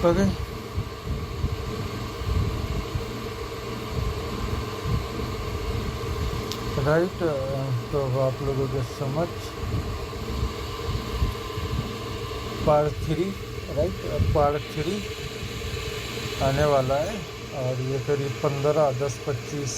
Okay. Right. तो आप लोगों के समझ पार्ट 3, राइट, पार्ट 3 आने वाला है। और ये करीब 15, 10, 25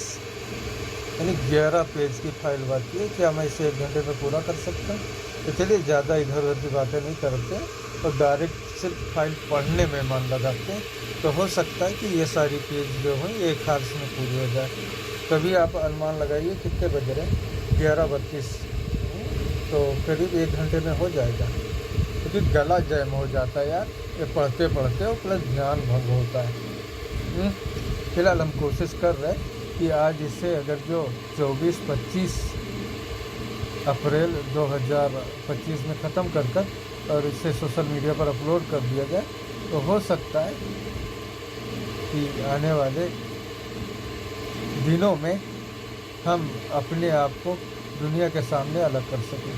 यानी 11 पेज की फाइल बाकी है। क्या मैं इसे 1 घंटे में पूरा कर सकता हूँ? तो चलिए ज़्यादा इधर उधर की बातें नहीं करते और डायरेक्ट सिर्फ फाइल पढ़ने में मन लगाते हैं। तो हो सकता है कि ये सारी पेज जो हैं एक हाथ में पूरी हो जाए। तभी आप अनुमान लगाइए कितने बज रहे हैं, 11:32। तो करीब 1 घंटे में हो जाएगा, क्योंकि गला जैम हो जाता है यार ये पढ़ते पढ़ते, और प्लस ध्यान भंग होता है। फिलहाल हम कोशिश कर रहे हैं कि आज इसे अगर जो 24-25 अप्रैल 2025 में ख़त्म कर और इसे सोशल मीडिया पर अपलोड कर दिया जाए, तो हो सकता है कि आने वाले दिनों में हम अपने आप को दुनिया के सामने अलग कर सकें।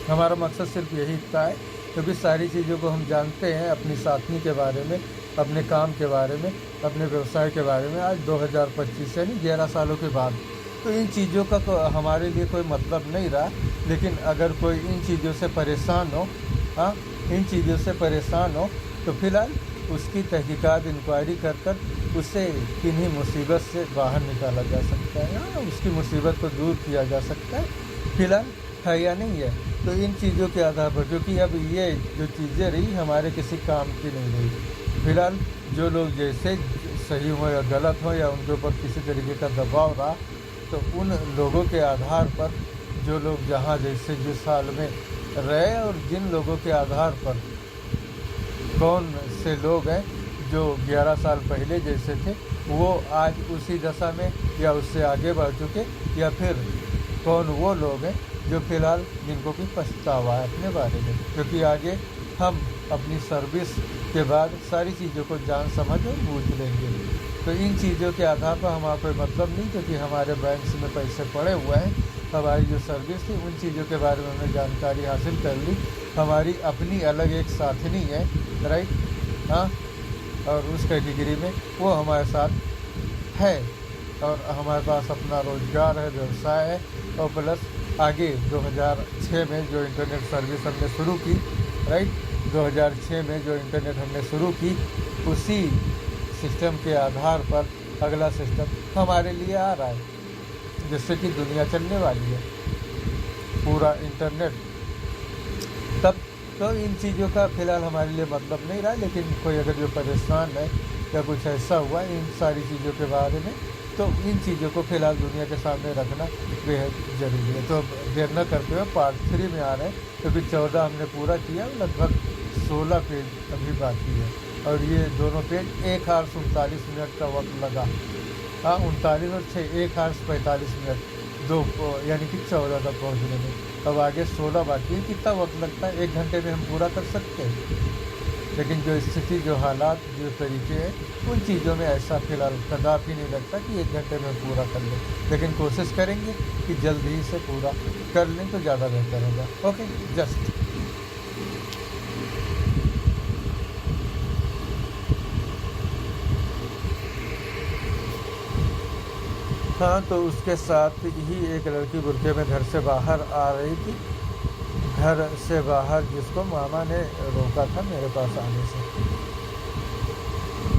हमारा मकसद सिर्फ यही था है, क्योंकि सारी चीज़ों को हम जानते हैं, अपनी साथनी के बारे में, अपने काम के बारे में, अपने व्यवसाय के बारे में, आज 2025 यानी 11 सालों के बाद। तो इन चीज़ों का तो हमारे लिए कोई मतलब नहीं रहा। लेकिन अगर कोई इन चीज़ों से परेशान हो, हाँ, इन चीज़ों से परेशान हो, तो फिलहाल उसकी तहकीकात इंक्वायरी कर उसे किन्हीं मुसीबत से बाहर निकाला जा सकता है, हाँ, उसकी मुसीबत को दूर किया जा सकता है। फिलहाल है या नहीं है, तो इन चीज़ों के आधार पर, क्योंकि अब ये जो चीज़ें रही हमारे किसी काम की नहीं रही। फिलहाल जो लोग जैसे सही हो या गलत हो, या उनके ऊपर किसी तरीके का दबाव रहा, तो उन लोगों के आधार पर, जो लोग जहाँ जैसे जिस हाल में रहे, और जिन लोगों के आधार पर कौन से लोग हैं जो 11 साल पहले जैसे थे, वो आज उसी दशा में या उससे आगे बढ़ चुके, या फिर कौन वो लोग हैं जो फ़िलहाल जिनको कि पछतावा है अपने बारे में। क्योंकि आगे हम अपनी सर्विस के बाद सारी चीज़ों को जान समझ और बूझ लेंगे। तो इन चीज़ों के आधार पर हमारा कोई मतलब नहीं, क्योंकि हमारे बैंक में पैसे पड़े हुए हैं। हमारी जो सर्विस थी उन चीज़ों के बारे में हमने जानकारी हासिल कर ली। हमारी अपनी अलग एक साथनी है, राइट, हाँ, और उस कैटेगरी में वो हमारे साथ है, और हमारे पास अपना रोज़गार है, व्यवसाय है, और प्लस आगे 2006 में जो इंटरनेट सर्विस हमने शुरू की, राइट, 2006 में जो इंटरनेट हमने शुरू की, उसी सिस्टम के आधार पर अगला सिस्टम हमारे लिए आ रहा है, जिससे कि दुनिया चलने वाली है, पूरा इंटरनेट। तब तो इन चीज़ों का फ़िलहाल हमारे लिए मतलब नहीं रहा। लेकिन कोई अगर जो परेशान है या कुछ ऐसा हुआ इन सारी चीज़ों के बारे में, तो इन चीज़ों को फ़िलहाल दुनिया के सामने रखना बेहद ज़रूरी है। तो देर न करते हुए पार्ट 3 में आ रहे हैं, क्योंकि 14 हमने पूरा किया, लगभग 16 पेज अभी बाकी है। और ये दोनों पेज 1 आवर 39 मिनट का वक्त लगा, हाँ, 39 और 6, 1 आवर 45 मिनट, यानी कि 14 तक पहुँचने में। अब आगे 16 बाकी है। कितना वक्त लगता है? 1 घंटे में हम पूरा कर सकते हैं। लेकिन जो स्थिति, जो हालात, जो तरीके हैं, उन चीज़ों में ऐसा फ़िलहाल कदापि नहीं लगता कि 1 घंटे में पूरा कर लें। लेकिन कोशिश करेंगे कि जल्द ही से पूरा कर लें, तो ज़्यादा बेहतर होगा। ओके, जस्ट हाँ। तो उसके साथ ही एक लड़की बुर्के में घर से बाहर आ रही थी, घर से बाहर, जिसको मामा ने रोका था मेरे पास आने से।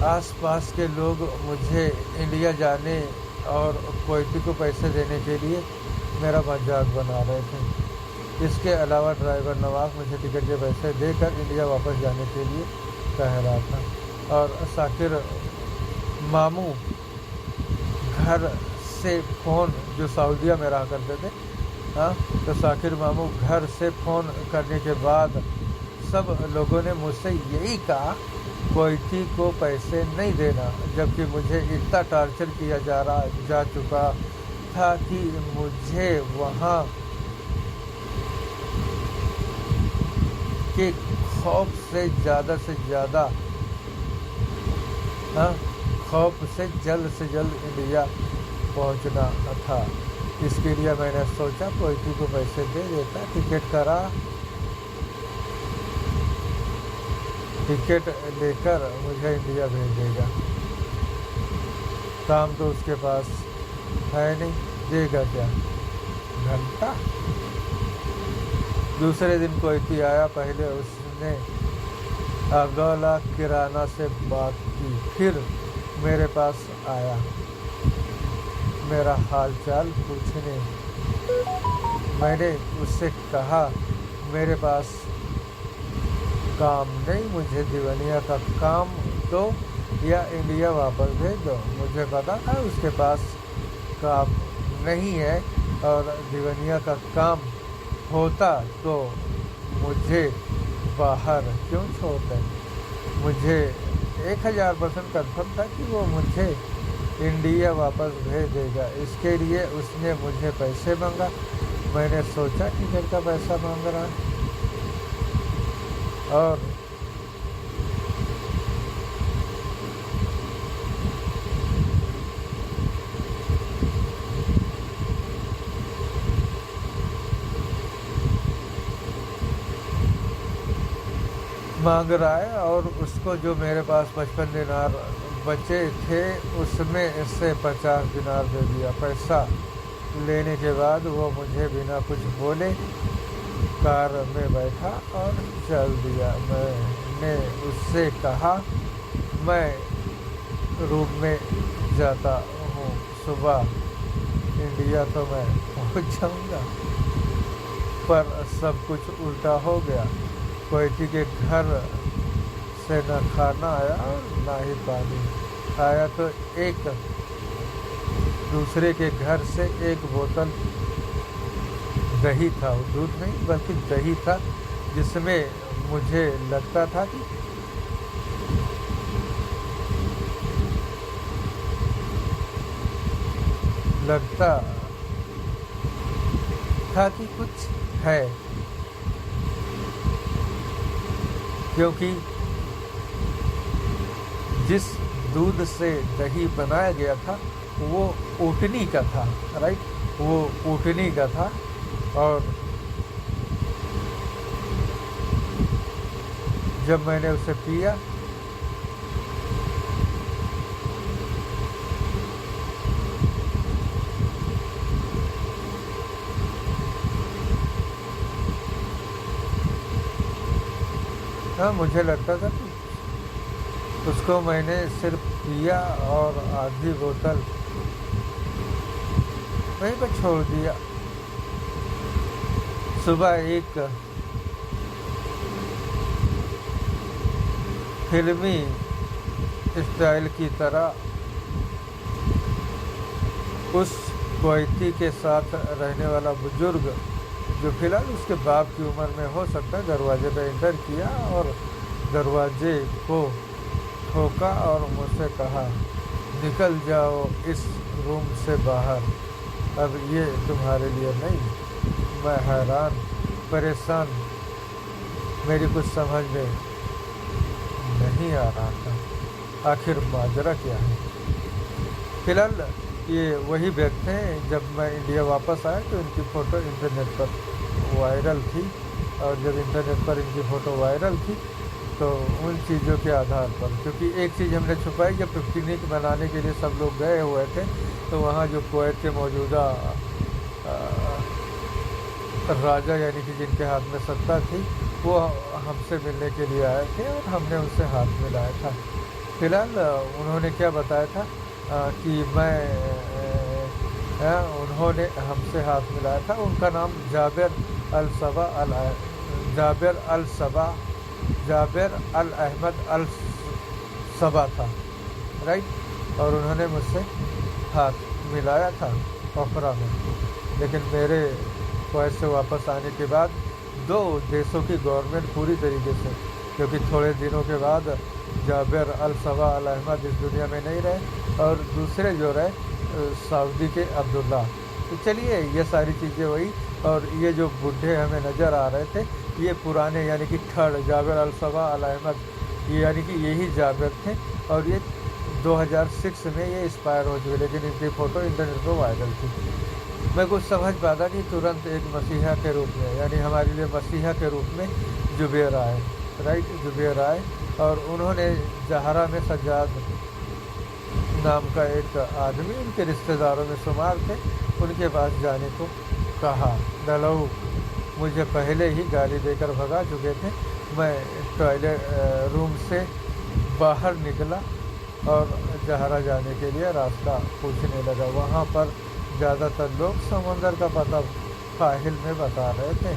आसपास के लोग मुझे इंडिया जाने और कोयती को पैसे देने के लिए मेरा मजाक बना रहे थे। इसके अलावा ड्राइवर नवाब मुझे टिकट के पैसे देकर इंडिया वापस जाने के लिए कह रहा था। और साकिर मामू घर से फ़ोन, जो सऊदीया में रहा करते थे, हाँ, तो साकिर मामू घर से फ़ोन करने के बाद सब लोगों ने मुझसे यही कहा, कोयती को पैसे नहीं देना। जबकि मुझे इतना टॉर्चर किया जा चुका था कि मुझे वहाँ के खौफ से ज़्यादा, हाँ, खौफ से जल्द इंडिया पहुंचना था। इसके लिए मैंने सोचा कोयती को पैसे दे देता, टिकट करा टिकट लेकर मुझे इंडिया भेज देगा। काम तो उसके पास है नहीं, देगा क्या? घंटा। दूसरे दिन कोई आया, पहले उसने अगला किराना से बात की, फिर मेरे पास आया मेरा हाल चाल पूछने। मैंने उससे कहा मेरे पास काम नहीं, मुझे दीवानिया का काम दो या इंडिया वापस भेज दो। मुझे पता था उसके पास काम नहीं है, और दीवानिया का काम होता तो मुझे बाहर क्यों छोड़ते। मुझे 1000% कंफर्म था कि वो मुझे इंडिया वापस भेज देगा। इसके लिए उसने मुझे पैसे मांगा। मैंने सोचा टिकट का पैसा मांग रहा है, और मांग रहा है, और उसको जो मेरे पास 55 दिनार बचे थे उसमें से 50 दिनार दे दिया। पैसा लेने के बाद वो मुझे बिना कुछ बोले कार में बैठा और चल दिया। मैंने उससे कहा मैं रूम में जाता हूँ, सुबह इंडिया तो मैं पहुँच जाऊँगा। पर सब कुछ उल्टा हो गया। कोयती के घर से न खाना आया और ना ही पानी आया, तो एक दूसरे के घर से एक बोतल दही था, दूध नहीं बल्कि दही था, जिसमें मुझे लगता था कि कुछ है, क्योंकि जिस दूध से दही बनाया गया था वो ऊँटनी का था, राइट, वो ऊँटनी का था। और जब मैंने उसे पिया मुझे लगता था कि उसको मैंने सिर्फ पिया और आधी बोतल वहीं पर छोड़ दिया। सुबह एक फिल्मी स्टाइल की तरह उस कोयती के साथ रहने वाला बुजुर्ग, जो फिलहाल उसके बाप की उम्र में हो सकता है, दरवाजे पर एंटर किया और दरवाजे को ठोका और मुझसे कहा निकल जाओ इस रूम से बाहर, अब ये तुम्हारे लिए नहीं। मैं हैरान परेशान, मेरी कुछ समझ में नहीं आ रहा था आखिर माजरा क्या है। फिलहाल ये वही व्यक्ति हैं। जब मैं इंडिया वापस आया तो इनकी फ़ोटो इंटरनेट पर वायरल थी, और जब इंटरनेट पर इनकी फ़ोटो वायरल थी तो उन चीज़ों के आधार पर, क्योंकि एक चीज़ हमने छुपाई, जब पिकनिक मनाने के लिए सब लोग गए हुए थे तो वहाँ जो कुवैत के मौजूदा राजा यानी कि जिनके हाथ में सत्ता थी वो हमसे मिलने के लिए आए थे और हमने उनसे हाथ मिलाया था। फिलहाल उन्होंने क्या बताया था कि उन्होंने हमसे हाथ मिलाया था। उनका नाम जाबिर अल अहमद अल सबा था, राइट, और उन्होंने मुझसे हाथ मिलाया था ओखरा में। लेकिन मेरे कुवैत से वापस आने के बाद दो देशों की गवर्नमेंट पूरी तरीके से, क्योंकि थोड़े दिनों के बाद जाबिर अल सबा अल अहमद इस दुनिया में नहीं रहे और दूसरे जो रहे सऊदी के अब्दुल्ला। तो चलिए ये सारी चीज़ें हुई, और ये जो बूढ़े हमें नज़र आ रहे थे ये पुराने यानी कि थर्ड जाबिर अल सबा अल अहमद, ये यानी कि यही जाबिर थे, और ये 2006 में ये एक्सपायर हो चुके, लेकिन इनकी फ़ोटो इंटरनेट पर वायरल थी। मैं कुछ समझ पाता नहीं, तुरंत एक मसीहा के रूप में, यानी हमारे लिए मसीहा के रूप में जुबैर आए, राइट, जुबैर आए और उन्होंने जहरा में सज्जाद नाम का एक आदमी उनके रिश्तेदारों में शुमार थे, उनके पास जाने को कहा। डलऊ मुझे पहले ही गाली देकर भगा चुके थे। मैं टॉयलेट रूम से बाहर निकला और जहरा जाने के लिए रास्ता पूछने लगा। वहाँ पर ज़्यादातर लोग समंदर का पता फाहिल में बता रहे थे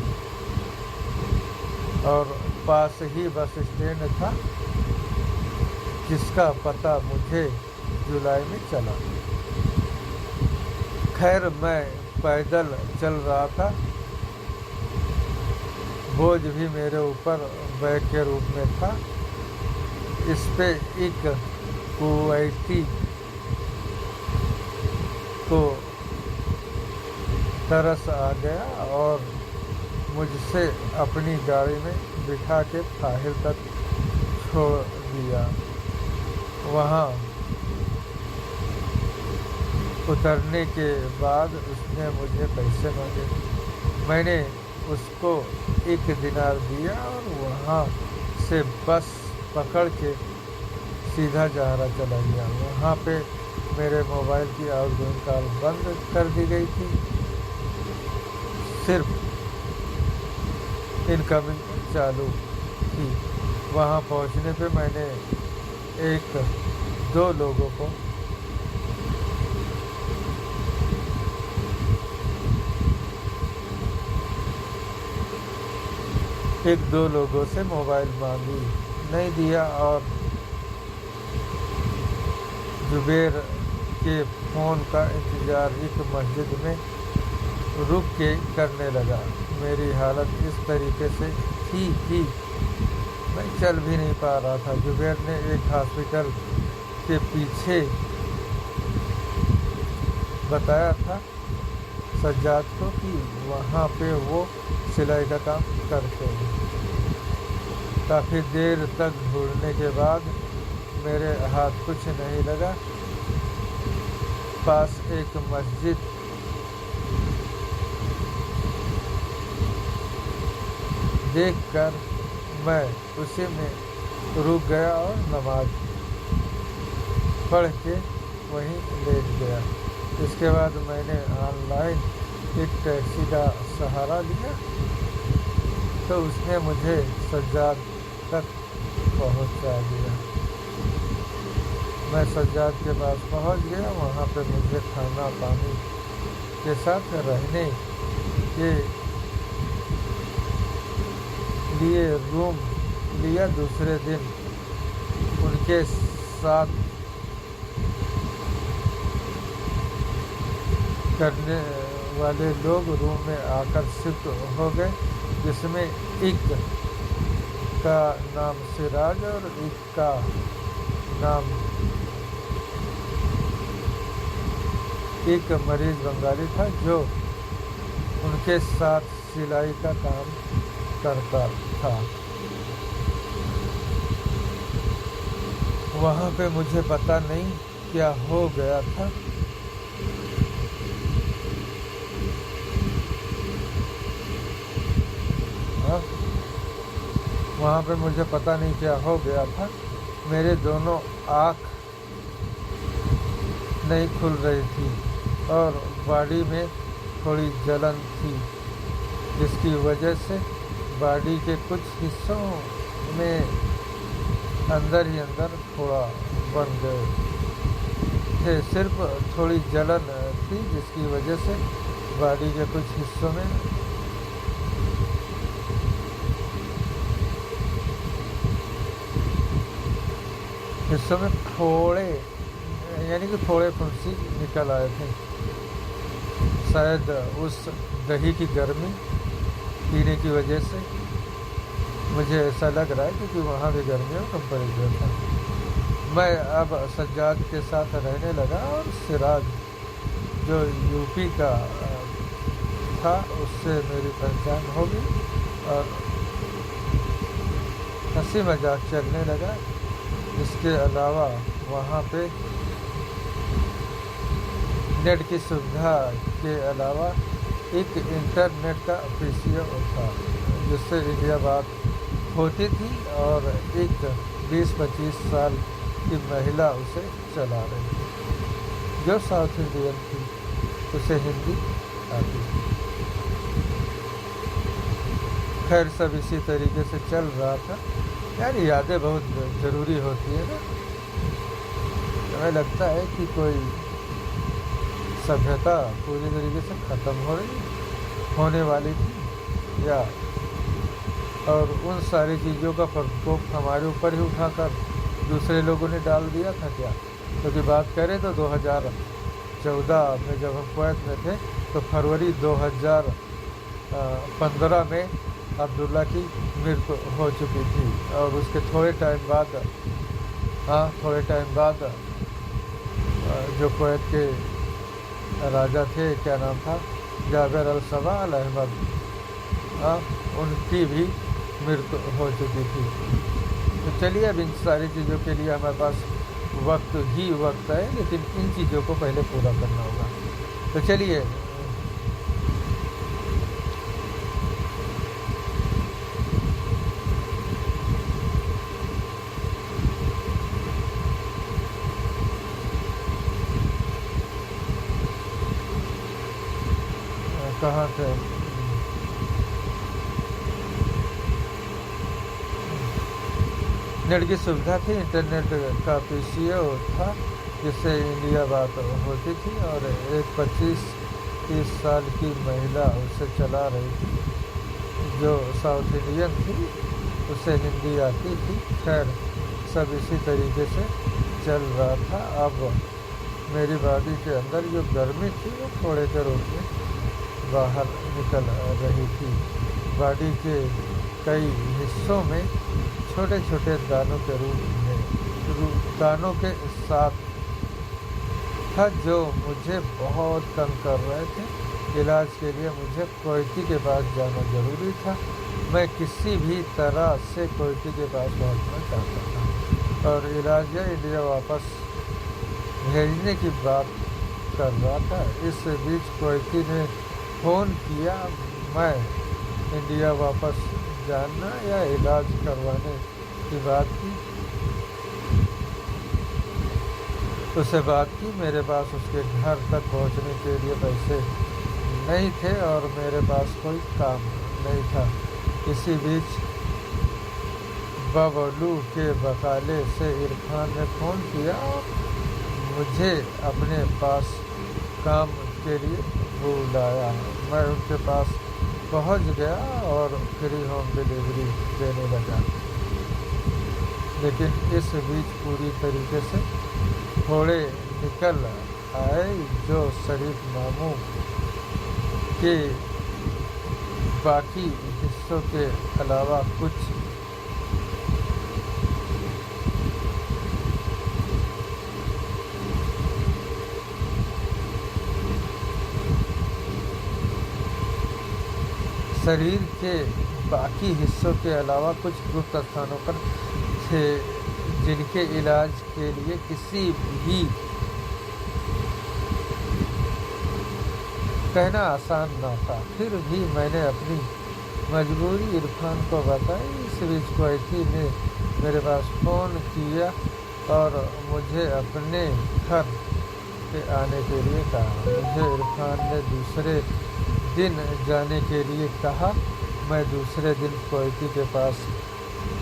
और पास ही बस स्टैंड था जिसका पता मुझे जुलाई में चला। खैर मैं पैदल चल रहा था, बोझ भी मेरे ऊपर बैग के रूप में था। इस पे एक कुवैती को तरस आ गया और मुझसे अपनी गाड़ी में बिठा के साहिल तक छोड़ दिया। वहाँ उतरने के बाद उसने मुझे पैसे मांगे। मैंने उसको 1 दिनार दिया और वहाँ से बस पकड़ के सीधा जहरा चला गया। वहाँ पे मेरे मोबाइल की आउटगोइंग कॉल बंद कर दी गई थी, सिर्फ इनकमिंग चालू थी। वहाँ पहुँचने पे मैंने 1-2 लोगों को से मोबाइल मांगी, नहीं दिया और जुबेर के फ़ोन का इंतज़ार एक मस्जिद में रुक के करने लगा। मेरी हालत इस तरीके से थी कि मैं चल भी नहीं पा रहा था। जुबेर ने एक हॉस्पिटल के पीछे बताया था सज्जाद को कि वहाँ पे वो सिलाई का काम करते हैं। काफ़ी देर तक ढूंढने के बाद मेरे हाथ कुछ नहीं लगा। पास एक मस्जिद देखकर मैं उसी में रुक गया और नमाज पढ़ के वहीं लेट गया। इसके बाद मैंने ऑनलाइन एक टैक्सी का सहारा लिया तो उसने मुझे सज्जाद तक पहुंचा दिया। मैं सज्जाद के पास पहुंच गया। वहाँ पे मुझे खाना पानी के साथ रहने के लिए रूम लिया। दूसरे दिन उनके साथ करने वाले लोग रूम में आकर शिफ्ट हो गए, जिसमें एक का नाम सिराज और एक का नाम एक मरीज बंगाली था जो उनके साथ सिलाई का काम करता था। वहाँ पे मुझे पता नहीं क्या हो गया था। वहाँ पे मुझे पता नहीं क्या हो गया था। मेरे दोनों आँख नहीं खुल रही थी और बॉडी में थोड़ी जलन थी, जिसकी वजह से बॉडी के कुछ हिस्सों में अंदर ही अंदर थोड़ा बन गए थे। सिर्फ थोड़ी जलन थी जिसकी वजह से बॉडी के कुछ हिस्सों में फोड़े यानी कि फोड़े फुंसी निकल आए थे। शायद उस दही की गर्मी पीने की वजह से मुझे ऐसा लग रहा है, क्योंकि वहाँ भी गर्मी और टेम्परेचर था। मैं अब सज्जाद के साथ रहने लगा और सिराज जो यूपी का था उससे मेरी पहचान हो गई और हंसी मजाक चलने लगा। इसके अलावा वहाँ पे नेट की सुविधा के अलावा एक इंटरनेट का पीसीओ था जिससे इंडिया बात होती थी और एक 20-25 साल की महिला उसे चला रही थी, जो साउथ इंडियन थी, उसे हिंदी आती थी। खैर सब इसी तरीके से चल रहा था। यार यादें बहुत ज़रूरी होती है ना। हमें लगता है कि कोई सभ्यता पूरी तरीके से ख़त्म होने वाली थी, या और उन सारी चीज़ों का प्रकोप हमारे ऊपर ही उठाकर दूसरे लोगों ने डाल दिया था क्या। क्योंकि बात करें तो 2014 में जब हम कुवैत में थे, तो फरवरी 2015 में अब्दुल्ला की मृत्यु हो चुकी थी, और उसके थोड़े टाइम बाद जो कुवैत के राजा थे, क्या नाम था, जाबिर अल सबा अल अहमद, उनकी भी मृत्यु हो चुकी थी। तो चलिए, अब इन सारी चीज़ों के लिए हमारे पास वक्त है, लेकिन इन चीज़ों को पहले पूरा करना होगा। तो चलिए, कहाँ थे? नेट की सुविधा थी, इंटरनेट का पीसीओ था, जिससे इंडिया बात होती थी, और एक 25-30 साल की महिला उसे चला रही थी, जो साउथ इंडियन थी, उसे हिंदी आती थी। खैर सब इसी तरीके से चल रहा था। अब मेरी बॉडी के अंदर जो गर्मी थी, वो थोड़े के रूप में बाहर निकल रही थी। बॉडी के कई हिस्सों में छोटे छोटे दानों के दानों के साथ था, जो मुझे बहुत तंग कर रहे थे। इलाज के लिए मुझे कोयती के पास जाना ज़रूरी था। मैं किसी भी तरह से कोयती के पास पहुंचना चाहता था, और इलाज या इंडिया वापस भेजने की बात कर रहा था। इस बीच कोयती ने फ़ोन किया। मैं इंडिया वापस जाना या इलाज करवाने की बात की, उससे बात की। मेरे पास उसके घर तक पहुंचने के लिए पैसे नहीं थे, और मेरे पास कोई काम नहीं था। इसी बीच बबलू के बकाले से इरफान ने फ़ोन किया और मुझे अपने पास काम के लिए बुलाया। मैं उनके पास पहुंच गया और फ्री होम डिलीवरी देने लगा। लेकिन इस बीच पूरी तरीके से थोड़े निकल आए, जो शरीफ मामू के बाकी हिस्सों के अलावा कुछ शरीर के बाकी हिस्सों के अलावा कुछ गुप्त स्थानों पर थे, जिनके इलाज के लिए किसी भी कहना आसान न था। फिर भी मैंने अपनी मजबूरी इरफान को बताई। इस बीच कोयती ने मेरे पास फ़ोन किया और मुझे अपने घर पे आने के लिए कहा। मुझे इरफान ने दूसरे दिन जाने के लिए कहा। मैं दूसरे दिन कोयती के पास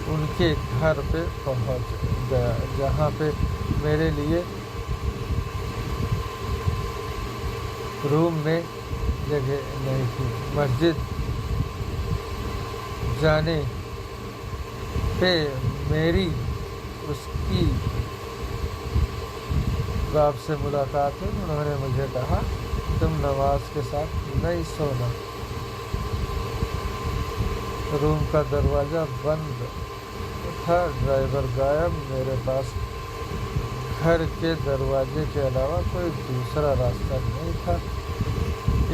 उनके घर पे पहुंच गया, जहां पे मेरे लिए रूम में जगह नहीं थी। मस्जिद जाने पे मेरी उसकी बाप से मुलाकात हुई। उन्होंने मुझे कहा, तुम नमाज के साथ नहीं सोना। रूम का दरवाज़ा बंद था, ड्राइवर गायब। मेरे पास घर के दरवाजे के अलावा कोई दूसरा रास्ता नहीं था।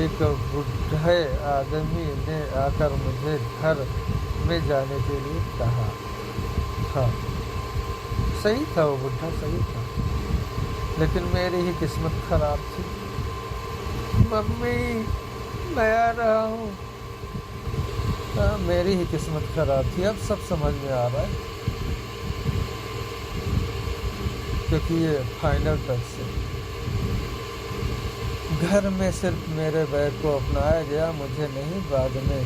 एक बूढ़े आदमी ने आकर मुझे घर में जाने के लिए कहा था। सही था, वो बुढ़ा सही था, लेकिन मेरी ही किस्मत खराब थी। मम्मी मैं आ रहा हूँ। मेरी ही किस्मत खराब थी। अब सब समझ में आ रहा है। क्योंकि ये फाइनल टच से घर में सिर्फ मेरे बैग को अपनाया गया, मुझे नहीं। बाद में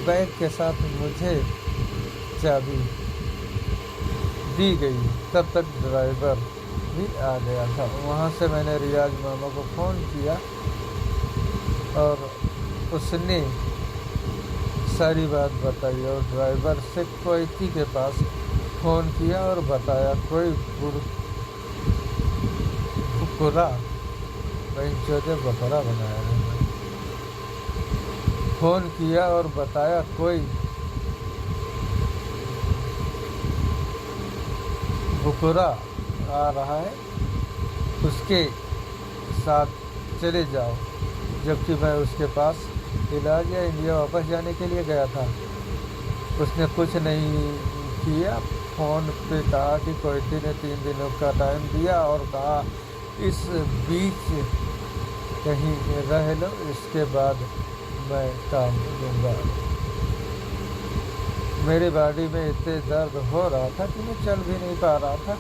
बैग के साथ मुझे चाबी दी गई। तब तक ड्राइवर भी आ गया था। वहाँ से मैंने रियाज मामा को फ़ोन किया और उसने सारी बात बताई और ड्राइवर से कोयती के पास फ़ोन किया और बताया कोई बुरा चौदह बकरा बनाया है। फ़ोन किया और बताया कोई बुकरा आ रहा है, उसके साथ चले जाओ। जबकि मैं उसके पास इलाज या इंडिया वापस जाने के लिए गया था। उसने कुछ नहीं किया। फ़ोन पे कहा कि कोयती ने 3 दिनों का टाइम दिया और कहा इस बीच कहीं रह लो, इसके बाद मैं काम दूंगा। मेरी बॉडी में इतने दर्द हो रहा था कि मैं चल भी नहीं पा रहा था।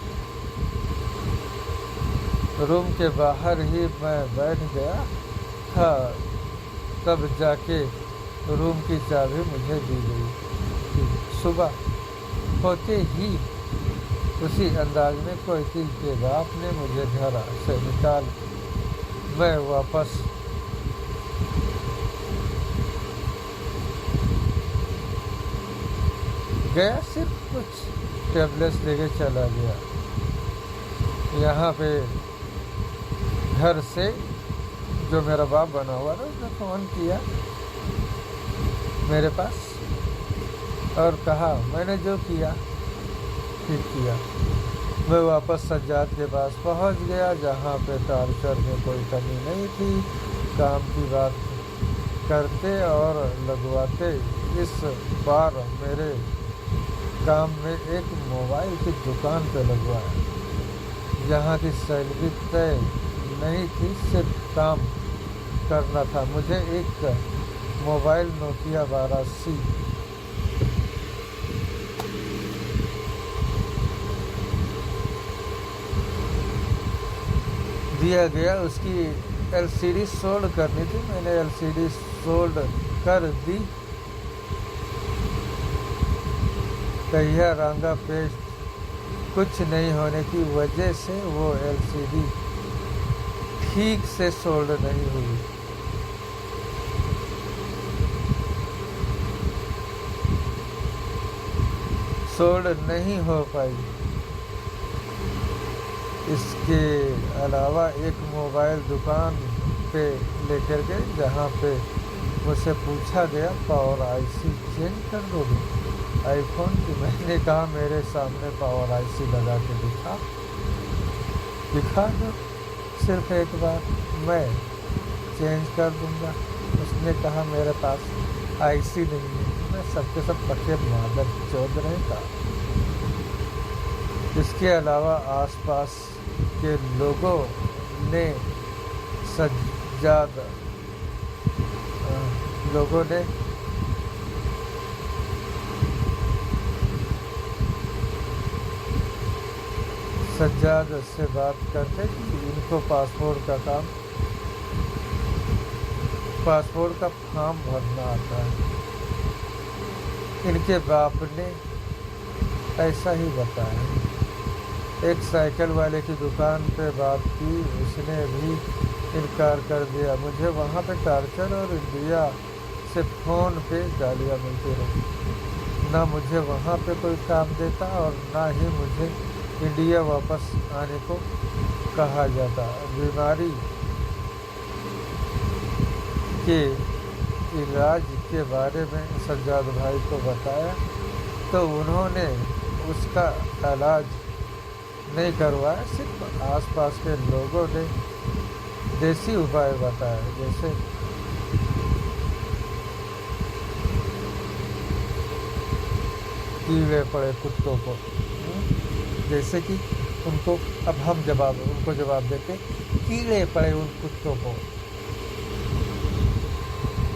रूम के बाहर ही मैं बैठ गया था। तब जाके रूम की चाबी मुझे दी गई। सुबह होते ही उसी अंदाज में कोयती के बाप ने मुझे घर से निकाल मैं वापस गया। सिर्फ कुछ टैबलेट्स लेके चला गया। यहाँ पे घर से जो मेरा बाप बना हुआ था उसने फ़ोन किया मेरे पास और कहा मैंने जो किया ठीक किया। मैं वापस सज्जाद के पास पहुंच गया, जहां पे टार्चर में कोई कमी नहीं थी। काम की बात करते और लगवाते। इस बार मेरे काम में एक मोबाइल की दुकान पे लगवाया, जहां की सैलरी तय नहीं थी, सिर्फ काम करना था। मुझे एक मोबाइल नोकिया 1280 दिया गया। उसकी एलसीडी सोल्ड करनी थी। मैंने एलसीडी सोल्ड कर दी। कहिया रंगा पेस्ट कुछ नहीं होने की वजह से वो एलसीडी ठीक से सोल्ड नहीं हुई। सोल्ड नहीं हो पाई। इसके अलावा एक मोबाइल दुकान पे लेकर गए, जहाँ पे मुझसे पूछा गया पावर आईसी चेंज कर दोगे आईफोन की। मैंने कहा मेरे सामने पावर आईसी लगा के दिखा दो, सिर्फ एक बार मैं चेंज कर दूंगा। उसने कहा मेरे पास आईसी नहीं है। मैं सबके सब पक्के मादर चौध रहे था। इसके अलावा आसपास के लोगों ने सज्जाद से बात करते कि इनको पासपोर्ट का फॉर्म भरना आता है। इनके बाप ने ऐसा ही बताया। एक साइकिल वाले की दुकान पे बात की, उसने भी इनकार कर दिया। मुझे वहाँ पे टार्चर और इंडिया से फ़ोन पे गालियाँ मिलती रही। ना मुझे वहाँ पे कोई काम देता और ना ही मुझे इंडिया वापस आने को कहा जाता। बीमारी के इलाज के बारे में सज्जाद भाई को बताया तो उन्होंने उसका इलाज नहीं करवाया। सिर्फ आसपास के लोगों ने देसी उपाय बताया, जैसे कीड़े पड़े कुत्तों को। जैसे कि उनको अब हम उनको जवाब देते कीड़े पड़े उन कुत्तों को।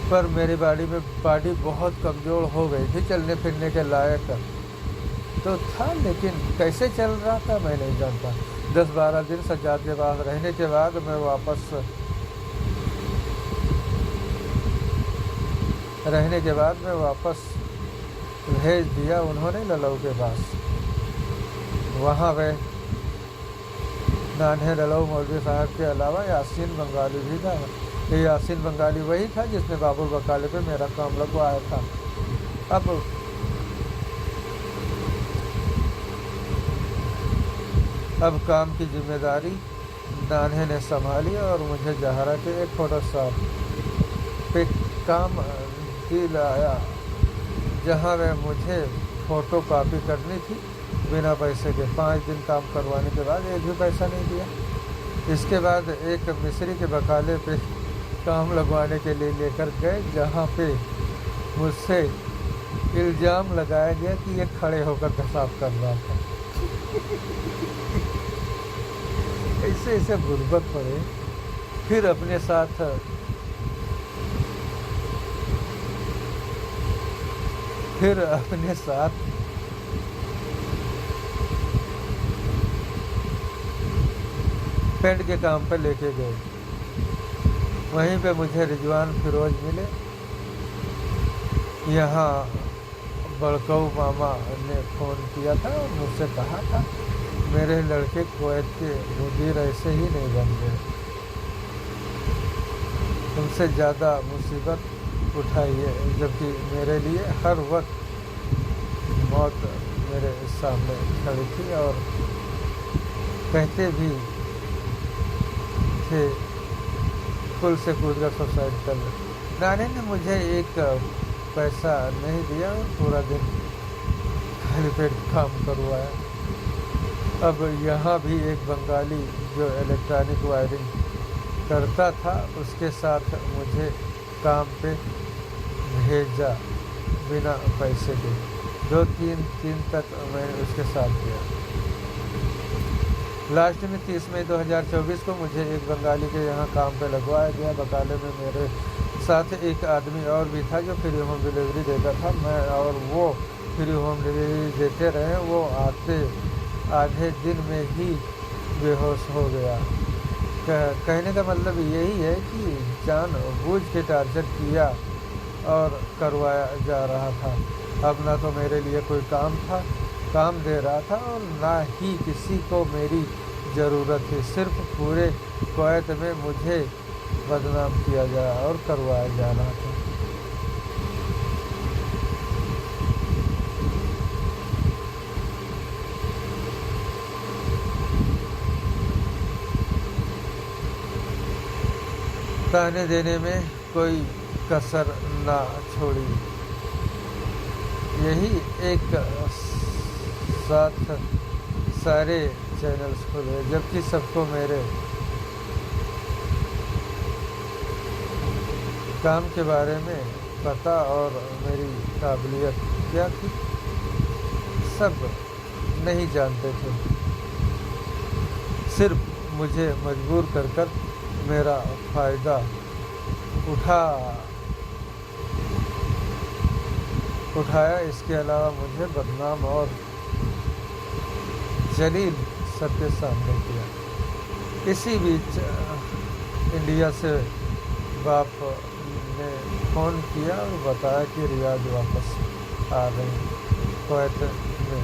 पर मेरी बॉडी बहुत कमज़ोर हो गई थी, चलने फिरने के लायक तो था, लेकिन कैसे चल रहा था मैं नहीं जानता। 10-12 दिन सज्जाद के पास रहने के बाद मैं वापस भेज दिया उन्होंने ललऊ के पास। वहाँ वे नान्हे ललऊ मौलवी साहब के अलावा यासीन बंगाली भी था। ये यासीन बंगाली वही था जिसने बाबुल बकाले पे मेरा काम लगवाया था। अब काम की जिम्मेदारी नान्हे ने संभाली और मुझे जहरा के एक फोटो शॉप पे काम दिलाया, जहाँ वह मुझे फ़ोटो कॉपी करनी थी बिना पैसे के। 5 दिन काम करवाने के बाद एक भी पैसा नहीं दिया। इसके बाद एक मिस्री के बकाले पे काम लगवाने के लिए लेकर गए, जहाँ पे मुझसे इल्ज़ाम लगाया गया कि ये खड़े होकर पेशाब कर रहा था। ऐसे ऐसे गुर्बत पड़े। फिर अपने साथ पेंट के काम पर लेके गए। वहीं पे मुझे रिजवान फिरोज मिले। यहाँ बड़कऊ मामा ने फ़ोन किया था और मुझसे कहा था मेरे लड़के कुवैत के मुदीर ऐसे ही नहीं बन गए, तुमसे ज़्यादा मुसीबत उठाइए। जबकि मेरे लिए हर वक्त मौत मेरे सामने खड़ी थी और कहते भी थे पुल से कूदकर सुसाइड कर ले। नानी ने मुझे एक पैसा नहीं दिया और पूरा दिन खाली पेट काम करवाया। अब यहाँ भी एक बंगाली जो इलेक्ट्रॉनिक वायरिंग करता था, उसके साथ मुझे काम पे भेजा बिना पैसे के। 2-3 दिन तक मैंने उसके साथ दिया। लास्ट में 30 मई 2024 को मुझे एक बंगाली के यहाँ काम पे लगवाया गया। बकाले में मेरे साथ एक आदमी और भी था जो फ्री होम डिलीवरी देता था। मैं और वो फ्री होम डिलीवरी देते रहे। वो आधे दिन में ही बेहोश हो गया। कहने का मतलब यही है कि जानबूझ के टार्चर किया और करवाया जा रहा था। अब ना तो मेरे लिए कोई काम दे रहा था और ना ही किसी को मेरी ज़रूरत थी। सिर्फ पूरे कुवैत में मुझे बदनाम किया जा और करवाया जा रहा था। ताने देने में कोई कसर ना छोड़ी। यही एक साथ सारे चैनल्स खुले, जबकि सबको मेरे काम के बारे में पता और मेरी काबिलियत क्या थी सब नहीं जानते थे। सिर्फ मुझे मजबूर कर मेरा फ़ायदा उठाया। इसके अलावा मुझे बदनाम और जलील सबके सामने किया। इसी बीच इंडिया से बाप ने फ़ोन किया और बताया कि रियाज वापस आ रहे हैं कुवैत में,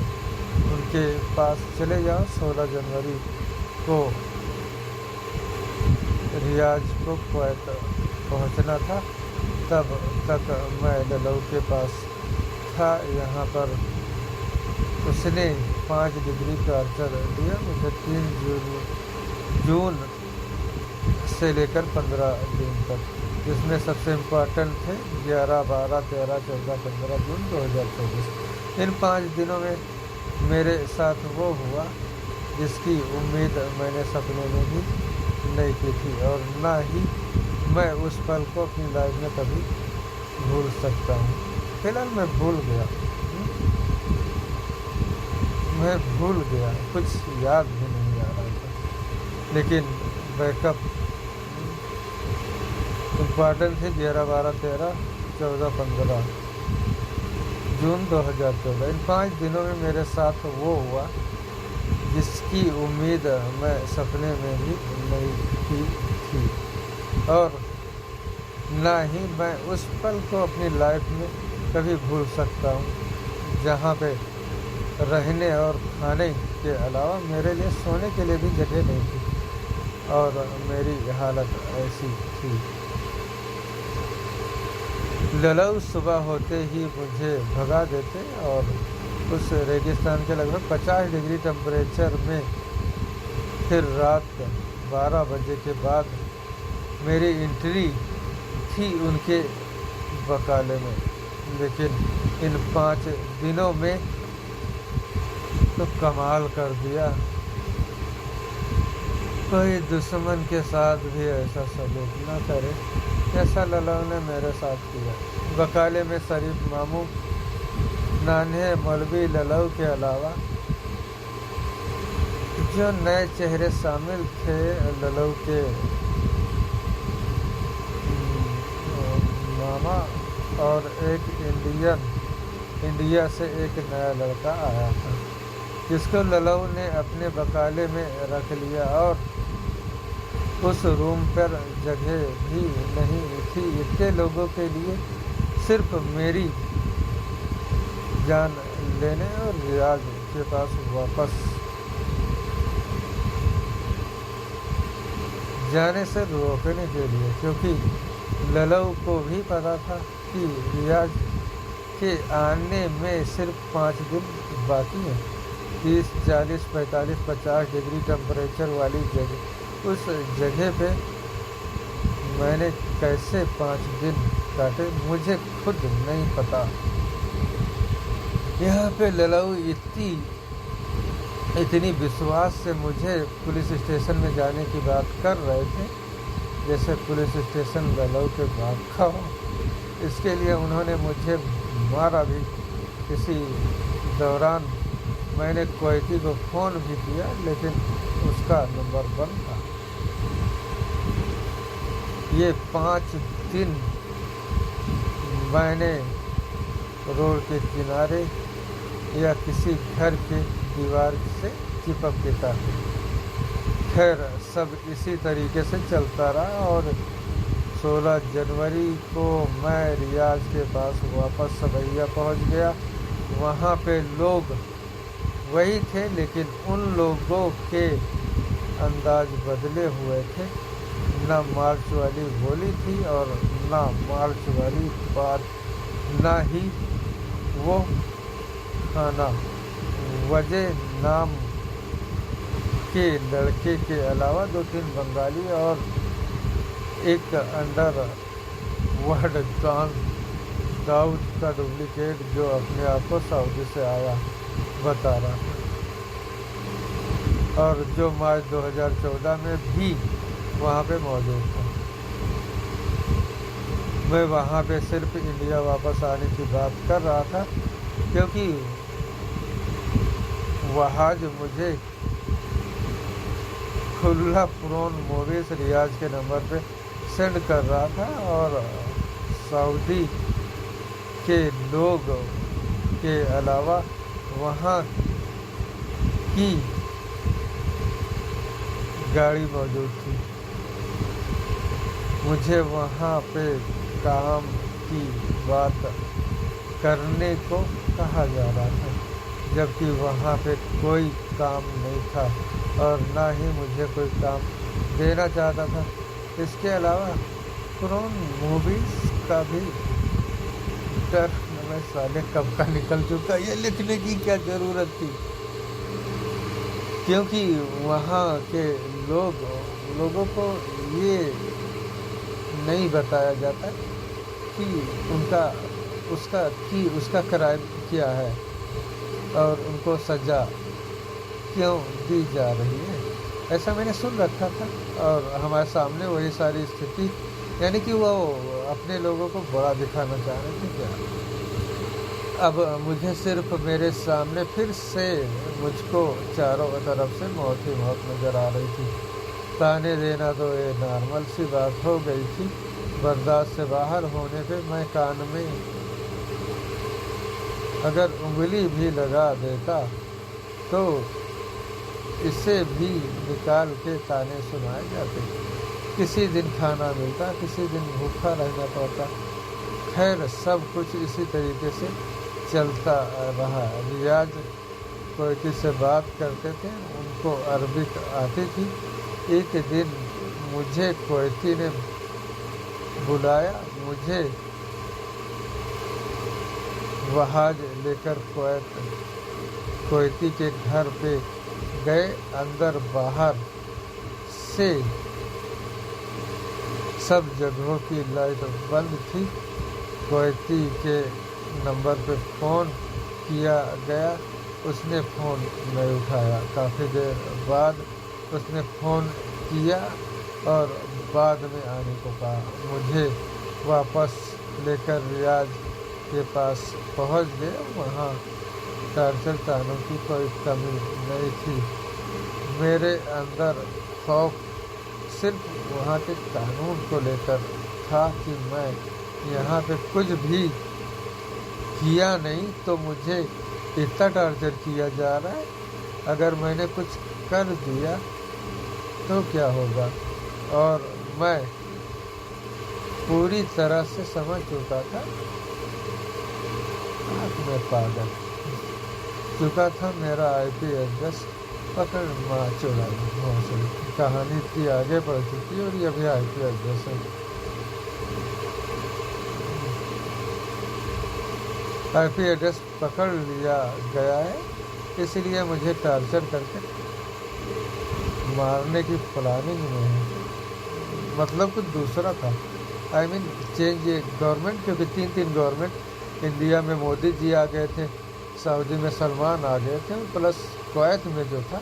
उनके पास चले जाओ। 16 जनवरी को रियाज को कुवैत पहुंचना था। तब तक मैं ललऊ के पास था। यहाँ पर उसने 5 डिग्री टार्चर दिया मुझे 3 जून से लेकर 15 जून तक, जिसमें सबसे इम्पोर्टेंट थे 11, 12, 13, 14, 15 जून 2024। इन 5 दिनों में मेरे साथ वो हुआ जिसकी उम्मीद मैंने सपने में भी नहीं की थी और ना ही मैं उस पल को अपनी लाइफ में कभी भूल सकता हूँ। फिलहाल मैं भूल गया, कुछ याद भी नहीं आ रहा था, लेकिन बैकअप इम्पॉर्टेंट थे 11, 12, 13, 14, 15 जून 2014। इन 5 दिनों में मेरे साथ वो हुआ जिसकी उम्मीद मैं सपने में भी नहीं की थी, और ना ही मैं उस पल को अपनी लाइफ में कभी भूल सकता हूँ, जहाँ पे रहने और खाने के अलावा मेरे लिए सोने के लिए भी जगह नहीं थी, और मेरी हालत ऐसी थी। ललऊ सुबह होते ही मुझे भगा देते और उस रेगिस्तान के लगभग 50 डिग्री टेम्परेचर में फिर रात 12 बजे के बाद मेरी एंट्री थी उनके बकाले में। लेकिन इन 5 दिनों में तो कमाल कर दिया। कोई दुश्मन के साथ भी ऐसा सलूक न करे जैसा ललऊ ने मेरे साथ किया। बकाले में शरीफ मामू, नान्हे मौलवी ललऊ के अलावा जो नए चेहरे शामिल थे, ललऊ के मामा और एक इंडिया से एक नया लड़का आया था, जिसको ललऊ ने अपने बकाले में रख लिया, और उस रूम पर जगह भी नहीं थी इतने लोगों के लिए, सिर्फ मेरी जान लेने और रियाज के पास वापस जाने से रोकने के लिए, क्योंकि ललऊ को भी पता था कि रियाज के आने में सिर्फ 5 दिन बाकी हैं। 30, 40, 45, 50 डिग्री टेम्परेचर वाली जगह, उस जगह पे मैंने कैसे 5 दिन काटे मुझे खुद नहीं पता। यहाँ पे ललऊ इतनी विश्वास से मुझे पुलिस स्टेशन में जाने की बात कर रहे थे जैसे पुलिस स्टेशन ललऊ के भाग का हो। इसके लिए उन्होंने मुझे मारा भी। किसी दौरान मैंने कोयती को फ़ोन भी किया, लेकिन उसका नंबर बंद था। ये 5 दिन मैंने रोड के किनारे या किसी घर के दीवार से चिपक के काटे। खैर, सब इसी तरीके से चलता रहा, और 16 जनवरी को मैं रियाज के पास वापस सबैया पहुंच गया। वहाँ पे लोग वही थे, लेकिन उन लोगों के अंदाज बदले हुए थे। ना मार्च वाली गोली थी और ना मार्च वाली बात, ना ही वो खाना। वजह नाम के लड़के के अलावा 2-3 बंगाली और एक अंडर वर्ल्ड डॉन दाऊद का डुप्लीकेट, जो अपने आप को सऊदी से आया बता रहा था, और जो मार्च 2014 में भी वहाँ पे मौजूद था। मैं वहाँ पे सिर्फ इंडिया वापस आने की बात कर रहा था, क्योंकि वहाँ जो मुझे खुला फ़ोन मूवीज़ रियाज के नंबर पे सेंड कर रहा था, और सऊदी के लोग के अलावा वहाँ की गाड़ी मौजूद थी। मुझे वहाँ पे काम की बात करने को कहा जा रहा था, जबकि वहाँ पे कोई काम नहीं था और ना ही मुझे कोई काम देना चाहता था। इसके अलावा पुरान मूवीज़ का भी डर मैं साले कब का निकल चुका, ये लिखने की क्या ज़रूरत थी, क्योंकि वहाँ के लोगों को ये नहीं बताया जाता कि उसका क्राइम क्या है और उनको सज़ा क्यों दी जा रही है। ऐसा मैंने सुन रखा था, और हमारे सामने वही सारी स्थिति, यानी कि वो अपने लोगों को बड़ा दिखाना चाह रहे थे क्या। अब मुझे सिर्फ मेरे सामने फिर से मुझको चारों तरफ से मौत ही मौत नज़र आ रही थी। ताने देना तो ये नॉर्मल सी बात हो गई थी। बर्दाश्त से बाहर होने पे मैं कान में अगर उंगली भी लगा देता तो इसे भी निकाल के ताने सुनाए जाते। किसी दिन खाना मिलता, किसी दिन भूखा रहना पड़ता। खैर सब कुछ इसी तरीके से चलता रहा। रियाज कोयती से बात करते थे, उनको अरबिक आती थी। एक दिन मुझे कोयती ने बुलाया। मुझे वहाज लेकर कोयती के घर पे गए। अंदर बाहर से सब जगहों की लाइट बंद थी। कोयती के नंबर पे फ़ोन किया गया, उसने फ़ोन नहीं उठाया। काफ़ी देर बाद उसने फ़ोन किया और बाद में आने को कहा। मुझे वापस लेकर रियाज के पास पहुंच गए। वहाँ टार्चर तानों की कोई कमी नहीं थी। मेरे अंदर खौफ सिर्फ वहाँ के कानून को लेकर था कि मैं यहाँ पे कुछ भी किया नहीं तो मुझे इतना टार्चर किया जा रहा है। अगर मैंने कुछ कर दिया तो क्या होगा। और मैं पूरी तरह से समझ चुका था, मैं पागल चुका था। मेरा IP एड्रेस पकड़ माँ चुराई। कहानी इतनी आगे बढ़ चुकी और ये अभी IP एड्रेस है। IP एड्रेस पकड़ लिया गया है, इसलिए मुझे टार्चर करके मारने की प्लानिंग में है। मतलब कुछ दूसरा था। I mean चेंज ये गवर्नमेंट, क्योंकि 3 गवर्नमेंट इंडिया में मोदी जी आ गए थे, सऊदी में सलमान आ गए थे, प्लस कुवैत में जो था